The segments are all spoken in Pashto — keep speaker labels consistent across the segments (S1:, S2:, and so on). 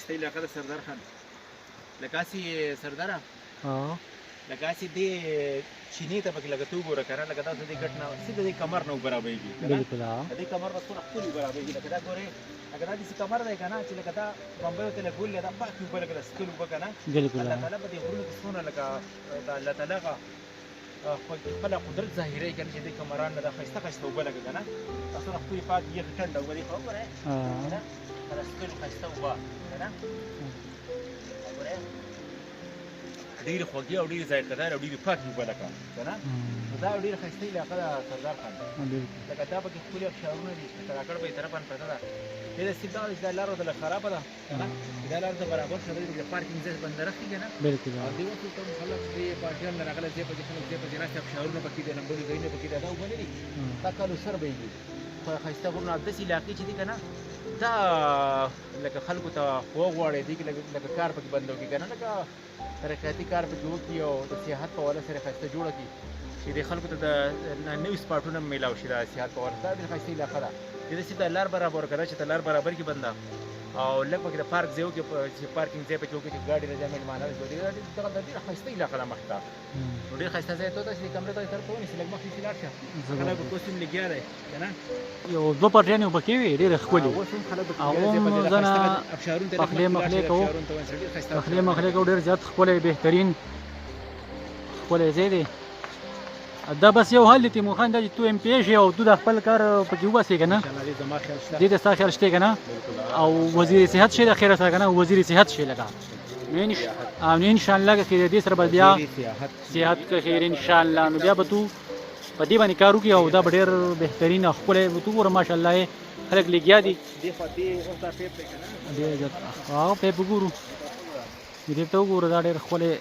S1: ښایسته علاقه ده سردار خان. لکه هسې سرداره لکه هسې دې چینې ته پکې لکه ته وګوره که نه لکه دا دې ګټ نه سیده دې کمر نه اوبه رابهېږي
S2: بالکل
S1: د دې کمر به څومره ښکلې اوبه رابهېږي لکه دا ګورې لکه دا داسې کمر دی که نه چې لکه دا بمبیو ته لګولې دا پاکې اوبه لکه د سکل اوبه که نه
S2: بالکل
S1: الله تعالی په دې غرونو کې څومره لکه د الله تعالی هغه خپله قدرت ظاهروي که نه چې دې کمران نه دا ښایسته ښایسته اوبه لکه که نه دا څومره ښکلې پاکې یخې ټنډه اوبه دي خو وګورئ که نه دا د سکل ښایسته اوبه که نه وګورئ ډېرې خوږې او ډېرې ذایقه‌دارې او ډېرې پاکې اوبه لکه که نه نو دا ډېره ښایسته علاقه ده سردار خان لکه دا پکې ښکلي ابشارونه دي لکه راکړ به یې طرفاً پرته ده دې د سیب دغه ده چې دا لاره ورته خرابه ده که نه دا لاره ته برابر شوه د پارکینګ ځای بندرخ دي که نه او دې وخت ته خلک دې پارټیان نه راغلی ځای پکې خلک ځای پکې ناست ابشارونه پکې دي لمبلي ځایونه پکې دي دا اوبه نه دي دا کالوسر بهېږي خو ښایسته غرونه داسې علاقې چې دي که نه دا لکه خلکو ته خوږ غواړي دي لکه کار پکې بندو کړي که نه لکه ترقیاتي کار پکې وکړي او د سیاحت په حواله سره ښایسته جوړه کړي چې د خلکو ته د نوي سپاټونه میلاو شي د سیاحت په حواله دا ډېره ښایسته علاقه ده چې داسې د لار برابر کړه چې د لار برابر کړي بنده او لږ پکې د پارک ځای وکړي چې پارکینګ ځای پکې وکړي چې ګاډي راځي مېلمانه راځي دغه ډېره ښایسته علاقه ده مخ ته نو ډېر ښایسته ځای ته چې کمرې ته یې طرف ته ونیسي لږ مخکې چې لاړ شه خلک اوس هم لګیا دی که نه
S2: یو دوه پټیانې به پکې وي ډېرې ښکلې
S1: اوس هم خلک
S2: هغه ځنه پخلي مخلي کوو پخلي مخلي کوو ډېر زیات ښکلی بهترین ښکلی ځای دی دا بس یو حل دی تیمور خان دا چې تو ایم پی شې او تو د خپل کار پکې وباسې که نه دې ته ستا خیال شته که نه او وزیر صحت شې د خیره سره که نه وزیر صحت شې لکه نو انشاءالله که خیر دې سره به بیا صحت که خیر انشاءالله نو بیا به تو په دې باندې کار وکړي او دا به ډېر بهترین او ښکلی به تو ګوره ماشاءالله یې خلک لګیا دي ډېر زیات هغه پیپ وګورو دې ته وګوره دا ډېر ښکلی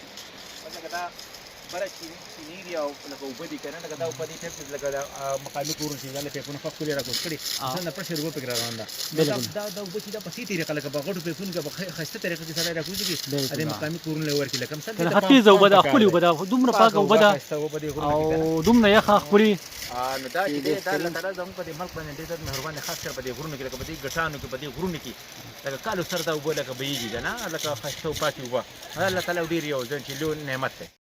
S1: بره چینې دي او لکه اوبه دي که نه لکه دا اوبه دي پیپ لکه د مقامي کورونه چې دا له پیپونه ښه ښکلې راکوز کړي ځان د پرشر اوبه پکې را روان ده دا اوبه چې دا په سي طریقه لکه په غټو پیپونو کې په ښایسته طریقه کې سړی راکوزي کړي د مقامي کورونه له ورکړي لکه مثال
S2: ختیځه اوبه ده ښکلې اوبه ده دومره پاکه اوبه ده او دومره یخه ښکلې
S1: نو دا چې دی دا الله تعالی زموږ په دې ملک باندې ډېر زیات مهربان دی خاص کر په دې غرونو کې لکه په دې ګټانو کې په دې غرونو کې لکه کالو سر دا اوبه لکه بهېږي که نه لکه ښایسته او پاکې اوبه الله تعالی ډېر یو ځان چې لوی نعمت دی